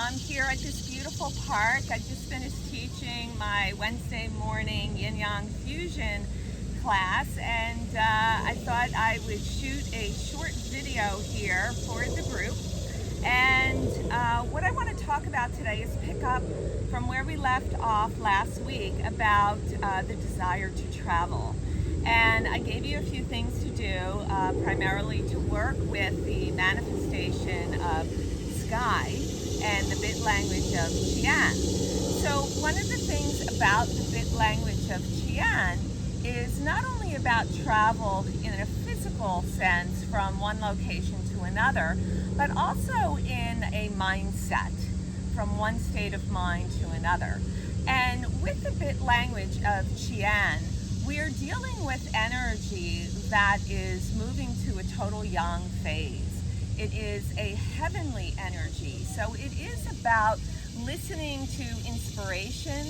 I'm here at this beautiful park. I just finished teaching my Wednesday morning Yin Yang Fusion class, and I thought I would shoot a short video here for the group. And what I want to talk about today is pick up from where we left off last week about the desire to travel. And I gave you a few things to do, primarily to work with the manifestation of sky and the bit language of Qian. So one of the things about the bit language of Qian is not only about travel in a physical sense from one location to another, but also in a mindset from one state of mind to another. And with the bit language of Qian, we are dealing with energy that is moving to a total yang phase. It is a heavenly energy. So it is about listening to inspiration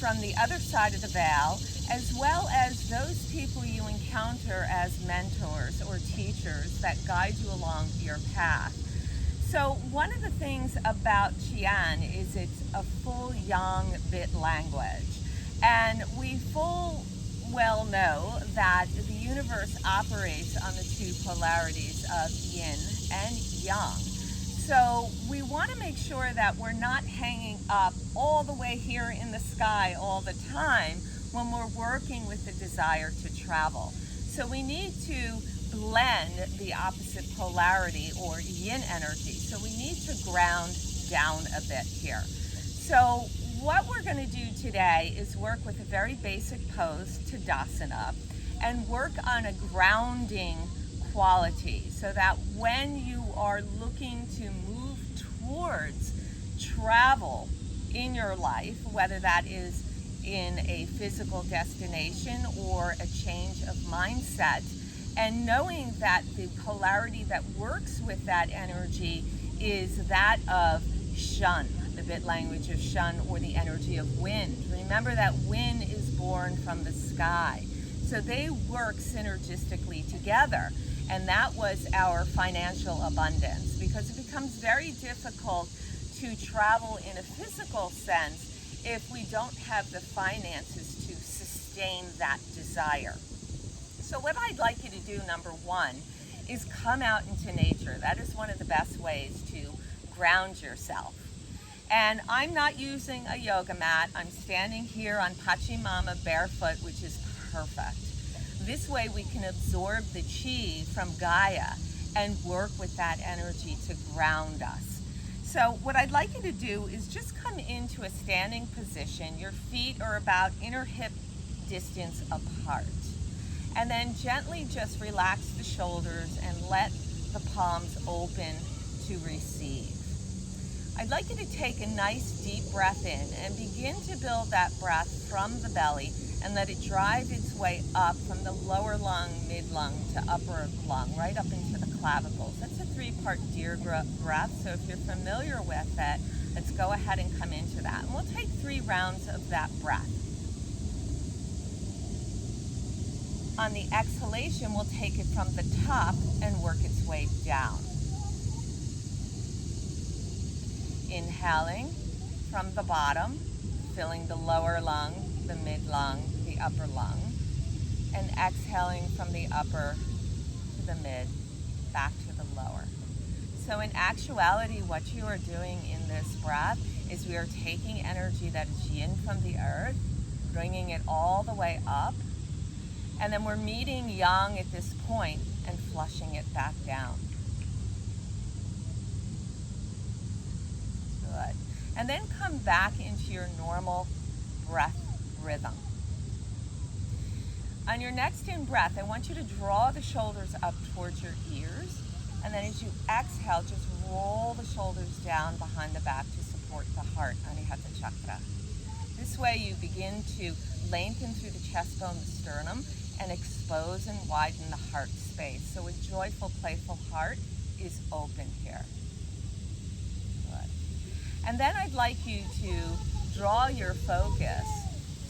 from the other side of the veil, as well as those people you encounter as mentors or teachers that guide you along your path. So one of the things about Qian is it's a full yang bit language. And we full well know that the universe operates on the two polarities of yin and yang. So we want to make sure that we're not hanging up all the way here in the sky all the time when we're working with the desire to travel. So we need to blend the opposite polarity or yin energy. So we need to ground down a bit here. So what we're going to do today is work with a very basic pose, Tadasana, and work on a grounding quality so that when you are looking to move towards travel in your life, whether that is in a physical destination or a change of mindset, and knowing that the polarity that works with that energy is that of Shun, the bit language of Shun, or the energy of wind. Remember that wind is born from the sky. So they work synergistically together. And that was our financial abundance, because it becomes very difficult to travel in a physical sense if we don't have the finances to sustain that desire. So what I'd like you to do, number one, is come out into nature. That is one of the best ways to ground yourself. And I'm not using a yoga mat. I'm standing here on Pachamama barefoot, which is perfect. This way we can absorb the chi from Gaia and work with that energy to ground us. So what I'd like you to do is just come into a standing position. Your feet are about inner hip distance apart. And then gently just relax the shoulders and let the palms open to receive. I'd like you to take a nice deep breath in and begin to build that breath from the belly and let it drive its way up from the lower lung, mid lung to upper lung, right up into the clavicles. That's a three-part deer breath, so if you're familiar with it, let's go ahead and come into that. And we'll take 3 rounds of that breath. On the exhalation, we'll take it from the top and work its way down. Inhaling from the bottom, filling the lower lung, the mid lung, the upper lung, and exhaling from the upper to the mid, back to the lower. So in actuality, what you are doing in this breath is we are taking energy that is yin from the earth, bringing it all the way up, and then we're meeting yang at this point and flushing it back down. Good. And then come back into your normal breath rhythm. On your next in breath, I want you to draw the shoulders up towards your ears, and then as you exhale, just roll the shoulders down behind the back to support the heart, Anahata Chakra. This way you begin to lengthen through the chest bone, the sternum, and expose and widen the heart space. So a joyful, playful heart is open here. Good. And then I'd like you to draw your focus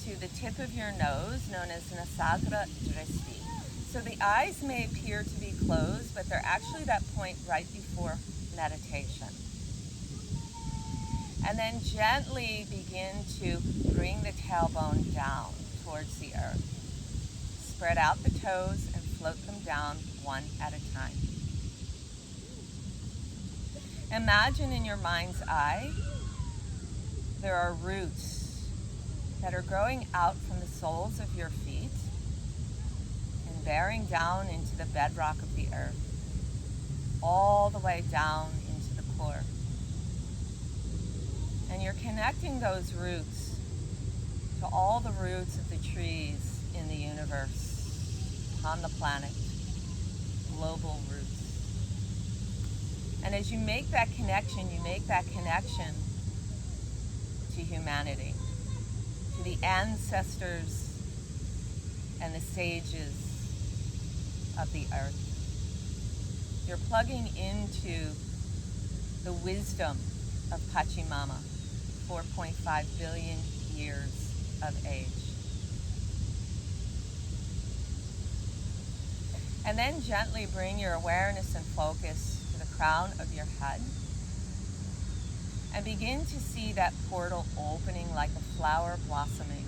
to the tip of your nose, known as Nasagara Drishti. So the eyes may appear to be closed, but they're actually that point right before meditation. And then gently begin to bring the tailbone down towards the earth. Spread out the toes and float them down one at a time. Imagine in your mind's eye, there are roots that are growing out from the soles of your feet and bearing down into the bedrock of the earth, all the way down into the core. And you're connecting those roots to all the roots of the trees in the universe, on the planet, global roots. And as you make that connection to humanity, to the ancestors and the sages of the earth. You're plugging into the wisdom of Pachamama, 4.5 billion years of age. And then gently bring your awareness and focus to the crown of your head and begin to see that portal opening like a flower blossoming.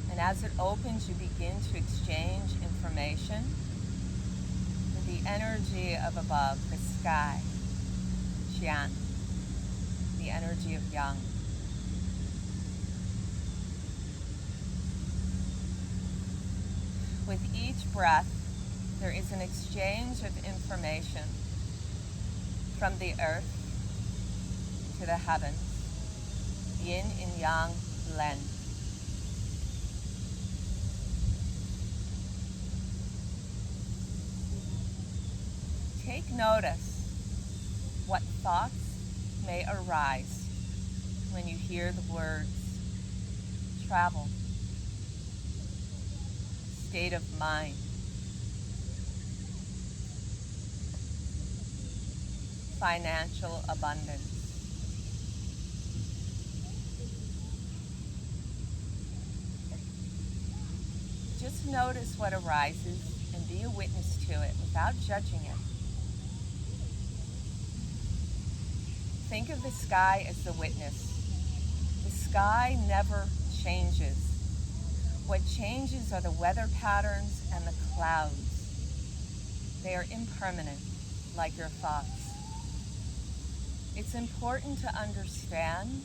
And as it opens, you begin to exchange information with the energy of above, the sky, Qian, the energy of yang. With each breath, there is an exchange of information from the earth to the heavens, yin and yang blend. Take notice what thoughts may arise when you hear the words travel, state of mind, financial abundance. Just notice what arises and be a witness to it without judging it. Think of the sky as the witness. The sky never changes. What changes are the weather patterns and the clouds. They are impermanent, like your thoughts. It's important to understand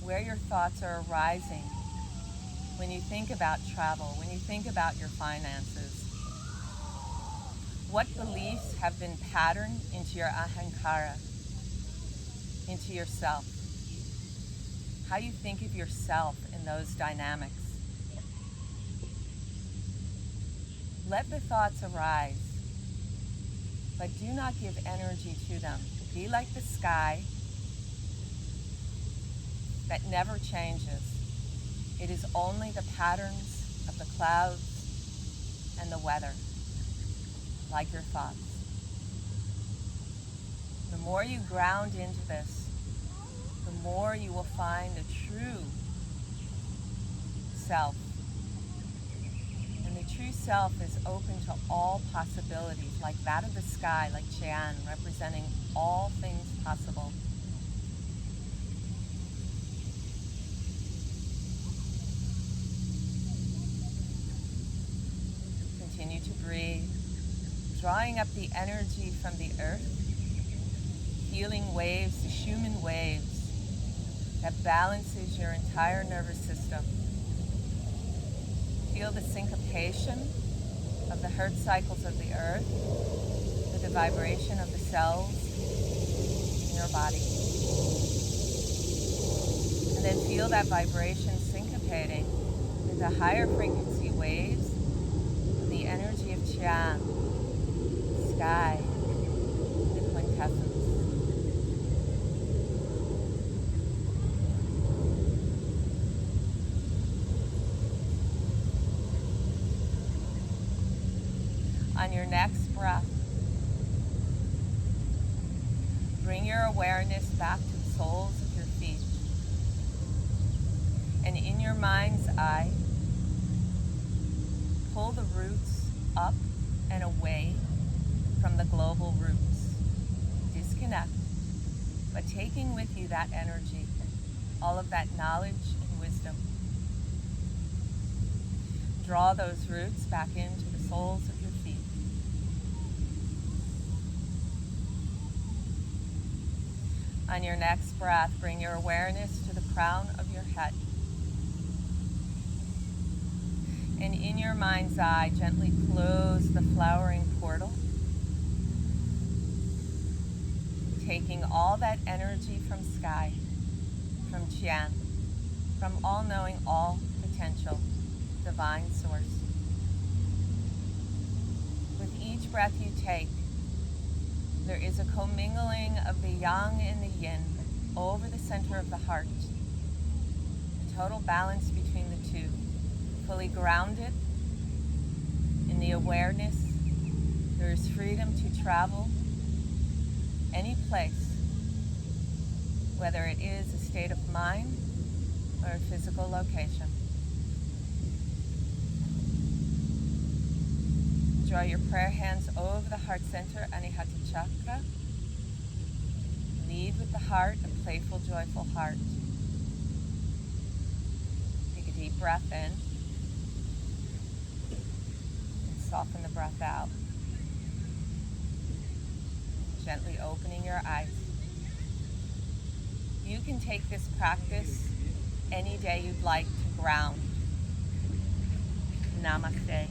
where your thoughts are arising when you think about travel, when you think about your finances. What beliefs have been patterned into your ahankara, into yourself? How you think of yourself in those dynamics. Let the thoughts arise, but do not give energy to them. Be like the sky that never changes. It is only the patterns of the clouds and the weather, like your thoughts. The more you ground into this, the more you will find the true self. And the true self is open to all possibilities, like that of the sky, like Qian, representing all things possible. Continue to breathe, drawing up the energy from the earth, healing waves, the Schumann waves that balances your entire nervous system. Feel the syncopation of the Hertz cycles of the earth with the vibration of the cells in your body. And then feel that vibration syncopating with the higher frequency waves of the energy of Qian, sky, the quintessence. On your next breath, bring your awareness back to the soles of your feet. And in your mind's eye, pull the roots up and away from the global roots. Disconnect but taking with you that energy, all of that knowledge and wisdom. Draw those roots back into the soles of your feet. On your next breath, bring your awareness to the crown of your head. And in your mind's eye, gently close the flowering portal, taking all that energy from sky, from Qian, from all-knowing, all-potential, divine source. With each breath you take, there is a commingling of the yang and the yin over the center of the heart. A total balance between the two, fully grounded in the awareness. There is freedom to travel any place, whether it is a state of mind or a physical location. Draw your prayer hands over the heart center, Anahata Chakra. Lead with the heart, a playful, joyful heart. Take a deep breath in and soften the breath out. Gently opening your eyes. You can take this practice any day you'd like to ground. Namaste.